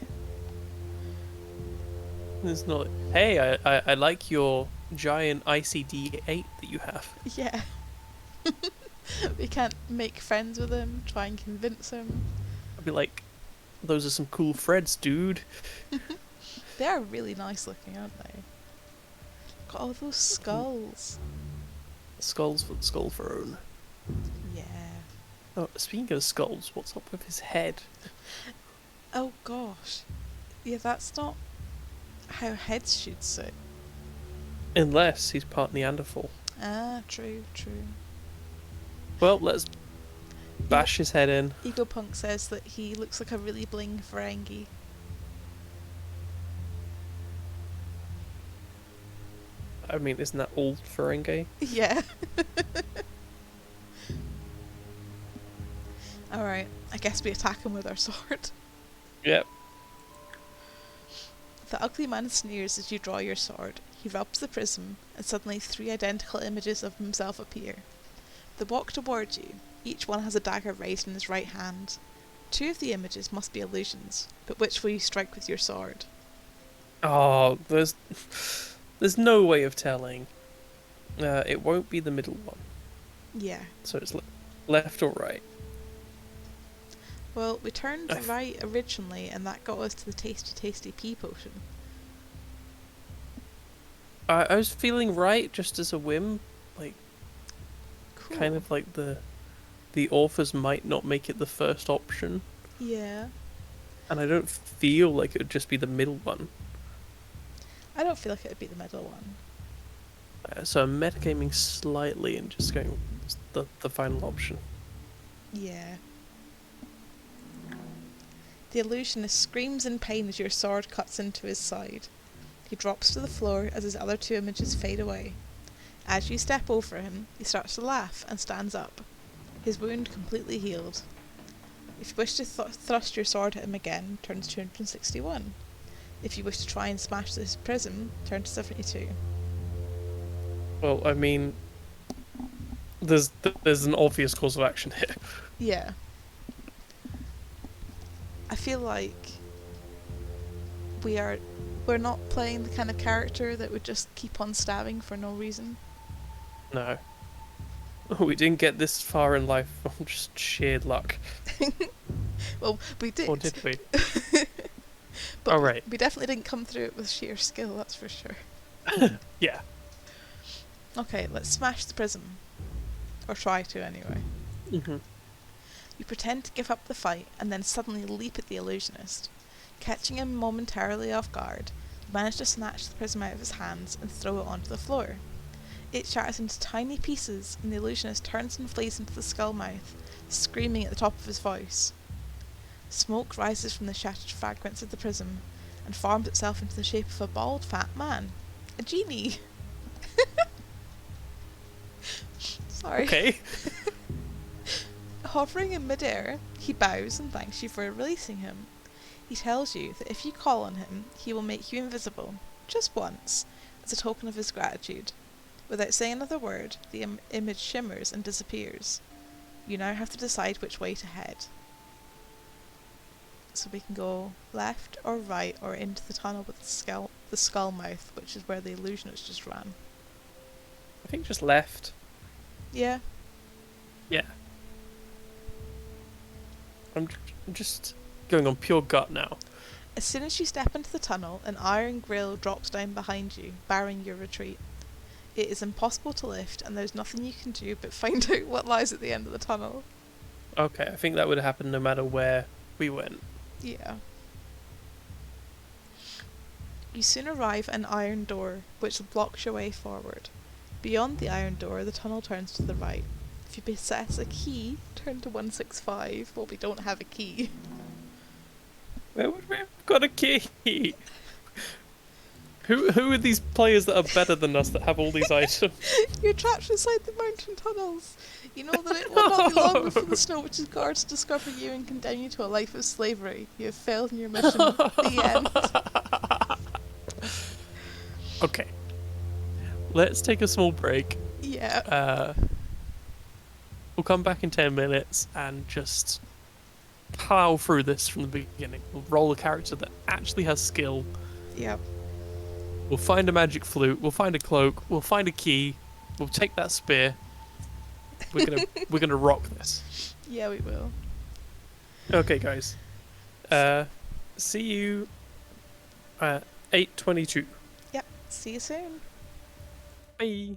It's not. Hey, I like your giant ICD-8 that you have. Yeah. We can't make friends with him, try and convince him. I'd be like, those are some cool threads, dude. They are really nice looking, aren't they? Got all those skulls. Skulls for the skull throne. Yeah. Oh, speaking of skulls, what's up with his head? Oh gosh. Yeah, that's not how heads should sit. Unless he's part Neanderthal. Ah, true. Well, let's bash his head in. Egopunk says that he looks like a really bling Ferengi. I mean, isn't that old Ferengi? Yeah. Alright, I guess we attack him with our sword. Yep. The ugly man sneers as you draw your sword. He rubs the prism, and suddenly 3 identical images of himself appear. They walk towards you. Each one has a dagger raised in his right hand. 2 of the images must be illusions, but which will you strike with your sword? Oh, there's no way of telling. It won't be the middle one. Yeah. So it's left or right. Well, we turned right originally, and that got us to the tasty pea potion. I was feeling right just as a whim, like Cool. kind of like the authors might not make it the first option, Yeah. and I don't feel like it would just be the middle one. I don't feel like it would be the middle one. So I'm metagaming slightly and just going the final option. Yeah. The illusionist screams in pain as your sword cuts into his side. He drops to the floor as his other 2 images fade away. As you step over him, he starts to laugh and stands up, his wound completely healed. If you wish to thrust your sword at him again, turn to 261. If you wish to try and smash this prism, turn to 72. Well, I mean, there's an obvious course of action here. Yeah. I feel like we're not playing the kind of character that would just keep on stabbing for no reason. No. We didn't get this far in life from just sheer luck. Well, we did. Or did we? But oh, right. we definitely didn't come through it with sheer skill, that's for sure. Yeah. Okay, let's smash the prism. Or try to, anyway. Mm-hmm. You pretend to give up the fight, and then suddenly leap at the illusionist. Catching him momentarily off guard, you manage to snatch the prism out of his hands and throw it onto the floor. It shatters into tiny pieces, and the illusionist turns and flees into the skull mouth, screaming at the top of his voice. Smoke rises from the shattered fragments of the prism, and forms itself into the shape of a bald, fat man. A genie! Sorry. Okay. Hovering in midair, he bows and thanks you for releasing him. He tells you that if you call on him, he will make you invisible, just once, as a token of his gratitude. Without saying another word, the image shimmers and disappears. You now have to decide which way to head. So we can go left or right or into the tunnel with the skull mouth, which is where the illusionist just ran. I think just left. Yeah. Yeah. I'm just going on pure gut now. As soon as you step into the tunnel, an iron grill drops down behind you, barring your retreat. It is impossible to lift, and there's nothing you can do but find out what lies at the end of the tunnel. Okay, I think that would happen no matter where we went. Yeah. You soon arrive at an iron door, which blocks your way forward. Beyond the iron door, the tunnel turns to the right. If you possess a key, turn to 165. Well, we don't have a key. Where would we have got a key? Who are these players that are better than us that have all these items? You're trapped inside the mountain tunnels. You know that it will not be long before the Snow Witch's guards discover you and condemn you to a life of slavery. You have failed in your mission. The end. Okay, let's take a small break. Yeah. Uh, we'll come back in 10 minutes and just plow through this from the beginning. We'll roll a character that actually has skill. Yep. We'll find a magic flute. We'll find a cloak. We'll find a key. We'll take that spear. We're gonna rock this. Yeah, we will. Okay, guys. Uh, see you at 8:22. Yep. See you soon. Bye.